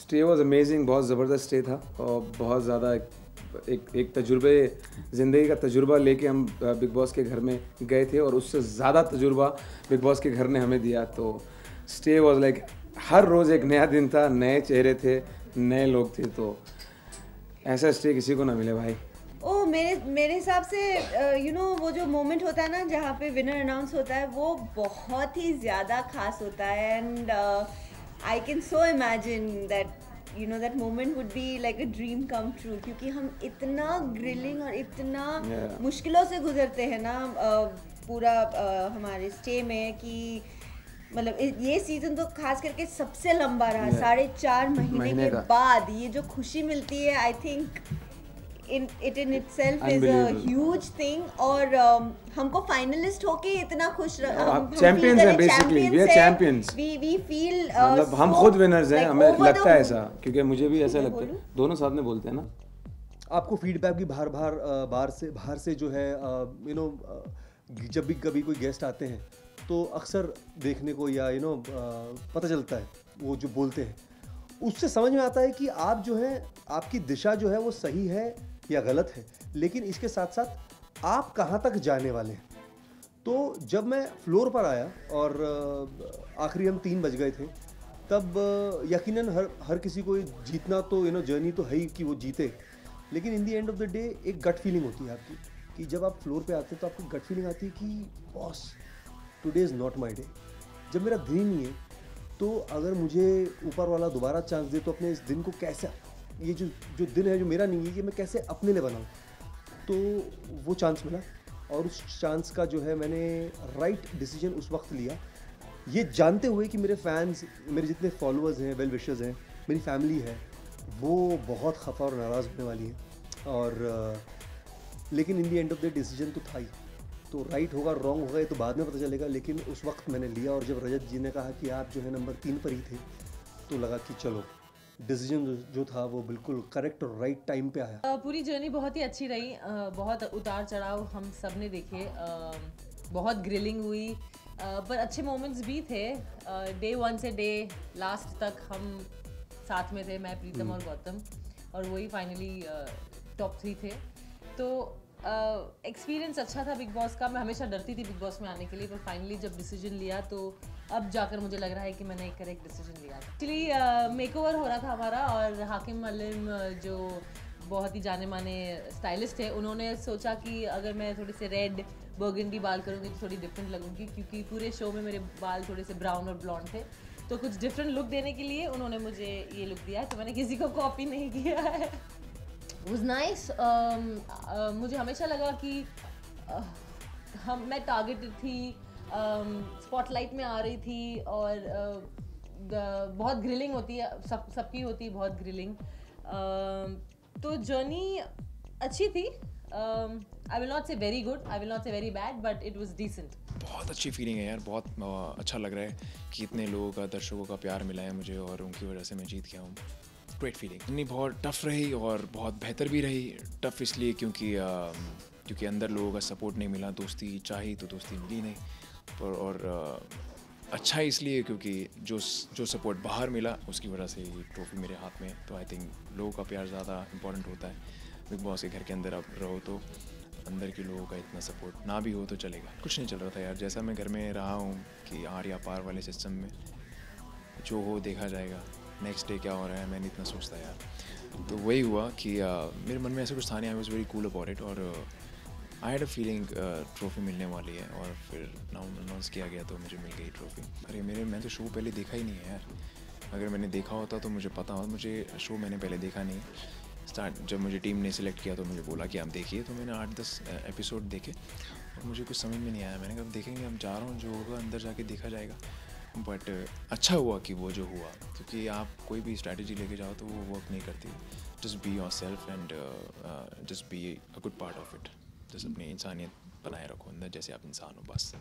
Stay was amazing, बहुत ज़बरदस्त stay था और बहुत ज़्यादा एक तजुर्बे, ज़िंदगी का तजुर्बा लेके हम बिग बॉस के घर में गए थे और उससे ज़्यादा तजुर्बा बिग बॉस के घर ने हमें दिया। तो स्टे वॉज लाइक हर रोज़ एक नया दिन था, नए चेहरे थे, नए लोग थे, तो ऐसा स्टे किसी को ना मिले भाई। ओ मेरे हिसाब से वो जो मोमेंट होता है ना जहाँ पे विनर अनाउंस होता है वो बहुत ही ज़्यादा खास होता है and I can so imagine that that moment would be like a dream come true, क्योंकि हम इतना ग्रिलिंग और इतना मुश्किलों से गुजरते हैं ना पूरा हमारे स्टे में कि मतलब ये सीजन तो खास करके सबसे लंबा रहा, 4.5 महीने के बाद ये जो खुशी मिलती है, I think it in itself is a huge thing। और हमको फाइनलिस्ट होके इतना खुश हम चैंपियंस हैं, basically we are champions, we feel मतलब हम खुद विनर्स हैं, हमें लगता है ऐसा, क्योंकि मुझे भी ऐसा लगता है, दोनों साथ में बोलते हैं ना। आपको फीडबैक भी बाहर से जो है जब भी कभी कोई गेस्ट आते हैं तो अक्सर देखने को या पता चलता है वो जो बोलते हैं उससे समझ में आता है कि आप जो है आपकी दिशा जो है वो सही है या गलत है, लेकिन इसके साथ साथ आप कहाँ तक जाने वाले हैं। तो जब मैं फ्लोर पर आया और आखिरी हम 3 बज गए थे, तब यकीनन हर किसी को जीतना तो जर्नी तो है ही कि वो जीते, लेकिन in the end of the day एक गट फीलिंग होती है आपकी कि जब आप फ्लोर पे आते हैं तो आपको गट फीलिंग आती है कि boss today is not my day. जब मेरा दिन ही नहीं है तो अगर मुझे ऊपर वाला दोबारा चांस दे तो अपने इस दिन को कैसे, ये जो दिन है जो मेरा नहीं है, ये मैं कैसे अपने लिए बनाऊँ। तो वो चांस मिला और उस चांस का जो है मैंने राइट डिसीजन उस वक्त लिया, ये जानते हुए कि मेरे फैंस, मेरे जितने फॉलोअर्स हैं, वेल विशर्स हैं, मेरी फैमिली है, वो बहुत खफा और नाराज़ होने वाली है। और लेकिन in the end of the decision तो था ही, तो राइट होगा रॉन्ग होगा ये तो बाद में पता चलेगा, लेकिन उस वक्त मैंने लिया। और जब रजत जी ने कहा कि आप जो है नंबर 3 पर ही थे, तो लगा कि चलो डिसीजन जो था वो बिल्कुल करेक्ट और राइट टाइम पे आया। पूरी जर्नी बहुत ही अच्छी रही, बहुत उतार चढ़ाव हम सब ने देखे, बहुत ग्रिलिंग हुई, पर अच्छे मोमेंट्स भी थे। डे 1 से डे लास्ट तक हम साथ में थे, मैं, प्रीतम और गौतम, और वही फाइनली टॉप 3 थे। तो एक्सपीरियंस अच्छा था बिग बॉस का। मैं हमेशा डरती थी बिग बॉस में आने के लिए, पर फाइनली जब डिसीजन लिया तो अब जाकर मुझे लग रहा है कि मैंने एक करेक्ट डिसीजन लिया था। एक्चुअली मेकओवर हो रहा था हमारा, और हाकिम अलीम जो बहुत ही जाने माने स्टाइलिस्ट है, उन्होंने सोचा कि अगर मैं थोड़े से रेड बर्गंडी बाल करूँगी तो थोड़ी डिफरेंट लगूंगी, क्योंकि पूरे शो में मेरे बाल थोड़े से ब्राउन और ब्लॉन्ड थे, तो कुछ डिफरेंट लुक देने के लिए उन्होंने मुझे ये लुक दिया है। तो मैंने किसी को कॉपी नहीं किया है। was nice। मुझे हमेशा लगा कि मैं टारगेटेड थी, स्पॉटलाइट में आ रही थी, और बहुत ग्रिलिंग होती है, सबकी होती है बहुत ग्रिलिंग। तो जर्नी अच्छी थी। I will not say very good, I will not say very bad, but it was decent. बहुत अच्छी फीलिंग है यार, बहुत अच्छा लग रहा है कि इतने लोगों का, दर्शकों का प्यार मिला है मुझे, और उनकी वजह से मैं जीत गया हूँ। Great feeling. नहीं, बहुत टफ़ रही और बहुत बेहतर भी रही। टफ़ इसलिए क्योंकि अंदर लोगों का सपोर्ट नहीं मिला, दोस्ती चाही तो दोस्ती मिली नहीं, और अच्छा इसलिए क्योंकि जो सपोर्ट बाहर मिला उसकी वजह से ये ट्रॉफी मेरे हाथ में। तो आई थिंक लोगों का प्यार ज़्यादा इंपॉर्टेंट होता है। बिग बॉस के घर के अंदर आप रहो तो अंदर के लोगों का इतना सपोर्ट ना भी हो तो चलेगा। कुछ नहीं चल रहा था यार, जैसा मैं घर में रहा हूँ कि आर या पार वाले सिस्टम में जो हो देखा जाएगा, नेक्स्ट डे क्या हो रहा है मैं नहीं इतना सोचता यार। तो वही हुआ कि मेरे मन में ऐसा कुछ था नहीं, I was very cool about it, और I had a feeling trophy मिलने वाली है, और फिर अनाउंस किया गया तो मुझे मिल गई ट्रॉफी। अरे मैं तो शो पहले देखा ही नहीं है यार, अगर मैंने देखा होता तो मुझे पता होता। मुझे शो मैंने पहले देखा नहीं। जब मुझे टीम ने सिलेक्ट किया तो मुझे बोला कि आप देखिए, तो मैंने 8-10 एपिसोड देखे और मुझे कुछ समझ में नहीं आया। मैंने कहा देखेंगे, हम जा रहा हूँ, जो होगा अंदर जाके देखा जाएगा। बट अच्छा हुआ कि वो जो हुआ, क्योंकि आप कोई भी स्ट्रैटेजी लेके जाओ तो वो वर्क नहीं करती। Just be your self and just be a good part of it. Just अपनी इंसानियत बनाए रखो अंदर, जैसे आप इंसान हो बस।